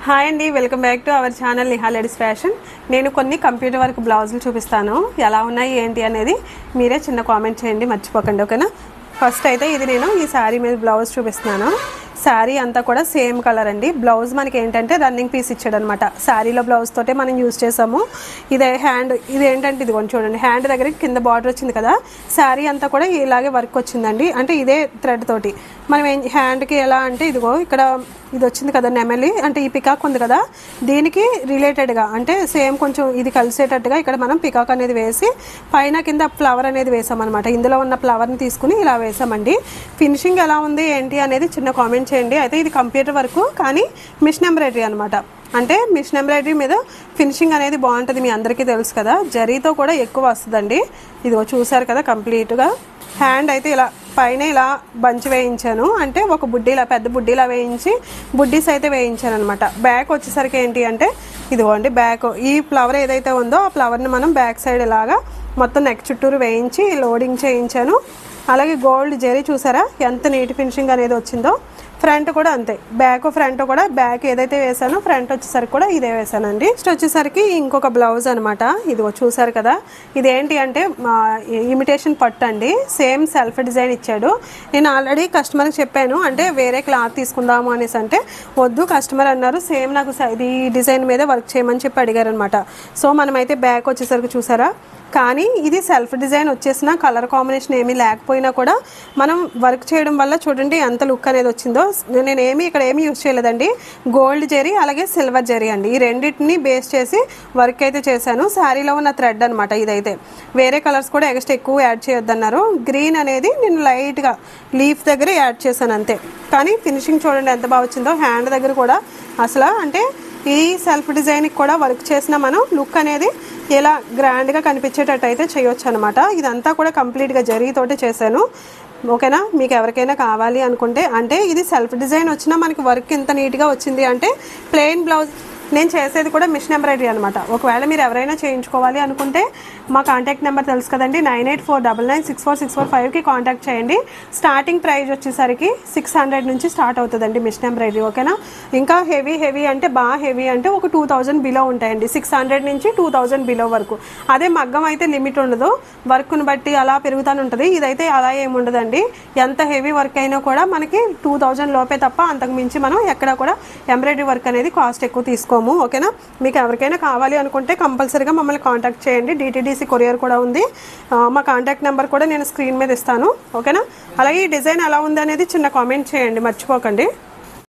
Hi అండి, welcome back to our channel Niha ladies fashion. నేను కొన్ని కంప్యూటర్ వర్క్ బ్లౌజులు చూపిస్తాను. ఎలా ఉన్నాయి ఏంటి అనేది మీరే చిన్న కామెంట్ చేయండి, మర్చిపోకండి. ఓకేనా? ఫస్ట్ అయితే ఇది నేను ఈ శారీ మీద బ్లౌజ్ చూపిస్తున్నాను. శారీ అంతా కూడా సేమ్ కలర్ అండి. బ్లౌజ్ మనకి ఏంటంటే రన్నింగ్ పీస్ ఇచ్చాడు అనమాట. శారీలో బ్లౌజ్ తోటే మనం యూజ్ చేసాము. ఇదే హ్యాండ్, ఇది ఏంటంటే ఇది కొంచెం చూడండి, హ్యాండ్ దగ్గరికి కింద బార్డర్ వచ్చింది కదా, శారీ అంతా కూడా ఇలాగే వర్క్ వచ్చిందండి. అంటే ఇదే థ్రెడ్ తోటి మనం హ్యాండ్కి ఎలా అంటే ఇదిగో ఇక్కడ ఇది వచ్చింది కదా నెమలి, అంటే ఈ పికాక్ ఉంది కదా, దీనికి రిలేటెడ్గా అంటే సేమ్ కొంచెం ఇది కలిసేటట్టుగా ఇక్కడ మనం పికాక్ అనేది వేసి పైన కింద ఫ్లవర్ అనేది వేసామన్నమాట. ఇందులో ఉన్న ఫ్లవర్ని తీసుకుని ఇలా వేసామండి. ఫినిషింగ్ ఎలా ఉంది ఏంటి అనేది చిన్న కామెంట్ చేయండి. అయితే ఇది కంప్యూటర్ వర్క్ కానీ మిషన్ ఎంబ్రాయిడరీ అనమాట. అంటే మిషన్ ఎంబ్రాయిడరీ మీద ఫినిషింగ్ అనేది బాగుంటుంది, మీ అందరికీ తెలుసు కదా. జరీతో కూడా ఎక్కువ వస్తుందండి. ఇదిగో చూసారు కదా కంప్లీట్గా. హ్యాండ్ అయితే ఇలా పైన ఇలా బంచ్ వేయించాను, అంటే ఒక బుడ్డీలా పెద్ద బుడ్డీలా వేయించి బుడ్డీస్ అయితే వేయించాను అనమాట. బ్యాక్ వచ్చేసరికి ఏంటి అంటే ఇదిగోండి, బ్యాక్ ఈ ఫ్లవర్ ఏదైతే ఉందో ఆ ఫ్లవర్ని మనం బ్యాక్ సైడ్ ఇలాగా మొత్తం నెక్ చుట్టూరు వేయించి లోడింగ్ చేయించాను. అలాగే గోల్డ్ జరీ చూసారా ఎంత నీట్ ఫినిషింగ్ అనేది వచ్చిందో. ఫ్రంట్ కూడా అంతే, బ్యాక్ ఫ్రంట్ కూడా బ్యాక్ ఏదైతే వేసానో ఫ్రంట్ వచ్చేసరికి కూడా ఇదే వేసానండి. నెక్స్ట్ వచ్చేసరికి ఇంకొక బ్లౌజ్ అనమాట. ఇదిగో చూసారు కదా, ఇదేంటి అంటే ఇమిటేషన్ పట్టు అండి. సేమ్ సెల్ఫ్ డిజైన్ ఇచ్చాడు. నేను ఆల్రెడీ కస్టమర్కి చెప్పాను, అంటే వేరే క్లాత్ తీసుకుందాము అనేసి, అంటే వద్దు కస్టమర్ అన్నారు, సేమ్ నాకు ఇది డిజైన్ మీద వర్క్ చేయమని చెప్పి అడిగారు అనమాట. సో మనమైతే బ్యాక్ వచ్చేసరికి చూసారా, కానీ ఇది సెల్ఫ్ డిజైన్ వచ్చేసిన కలర్ కాంబినేషన్ ఏమీ లేకపోయినా కూడా మనం వర్క్ చేయడం వల్ల చూడండి ఎంత లుక్ అనేది వచ్చిందో. నేను ఇక్కడ ఏమీ యూజ్ చేయలేదండి, గోల్డ్ జరీ అలాగే సిల్వర్ జరీ అండి, ఈ రెండింటిని బేస్ చేసి వర్క్ అయితే చేశాను. శారీలో ఉన్న థ్రెడ్ అనమాట ఇదైతే. వేరే కలర్స్ కూడా ఎక్స్ట్రా ఎక్కువ యాడ్ చేయొద్దన్నారు. గ్రీన్ అనేది నేను లైట్గా లీఫ్ దగ్గర యాడ్ చేశాను అంతే. కానీ ఫినిషింగ్ చూడండి ఎంత బాగా వచ్చిందో. హ్యాండ్ దగ్గర కూడా అసలు అంటే ఈ సెల్ఫ్ డిజైన్కి కూడా వర్క్ చేసిన మనం లుక్ అనేది ఇలా గ్రాండ్గా కనిపించేటట్టు అయితే చేయొచ్చు అనమాట. ఇదంతా కూడా కంప్లీట్గా జరీతోటి చేశాను. ఓకేనా? మీకు ఎవరికైనా కావాలి అనుకుంటే, అంటే ఇది సెల్ఫ్ డిజైన్ వచ్చినా మనకి వర్క్ ఇంత నీట్గా వచ్చింది అంటే ప్లెయిన్ బ్లౌజ్. నేను చేసేది కూడా మిషన్ ఎంబ్రాయిడరీ అనమాట. ఒకవేళ మీరు ఎవరైనా చేయించుకోవాలి అనుకుంటే మా కాంటాక్ట్ నెంబర్ తెలుసు కదండి, 9849964645కి కాంటాక్ట్ చేయండి. స్టార్టింగ్ ప్రైస్ వచ్చేసరికి 600 నుంచి స్టార్ట్ అవుతుందండి మిషన్ ఎంబ్రాయిడరీ. ఓకేనా? ఇంకా హెవీ అంటే బాగా హెవీ అంటే ఒక 2000 బిలో ఉంటాయండి, 600 నుంచి 2000 బిలో వరకు. అదే మగ్గం అయితే లిమిట్ ఉండదు, వర్క్ను బట్టి అలా పెరుగుతూనే ఉంటుంది. ఇదైతే అలా ఏముండదండి, ఎంత హెవీ వర్క్ అయినా కూడా మనకి 2000 లోపే తప్ప అంతకు మించి మనం ఎక్కడ కూడా ఎంబ్రాయిడరీ వర్క్ అనేది కాస్ట్ ఎక్కువ తీసుకోము. ఓకేనా? మీకు ఎవరికైనా కావాలి అనుకుంటే కంపల్సరీగా మమ్మల్ని కాంటాక్ట్ చేయండి. DTDC కొరియర్ కూడా ఉంది. మా కాంటాక్ట్ నెంబర్ కూడా నేను స్క్రీన్ మీద ఇస్తాను. ఓకేనా? అలాగే ఈ డిజైన్ ఎలా ఉంది అనేది చిన్న కామెంట్ చేయండి, మర్చిపోకండి.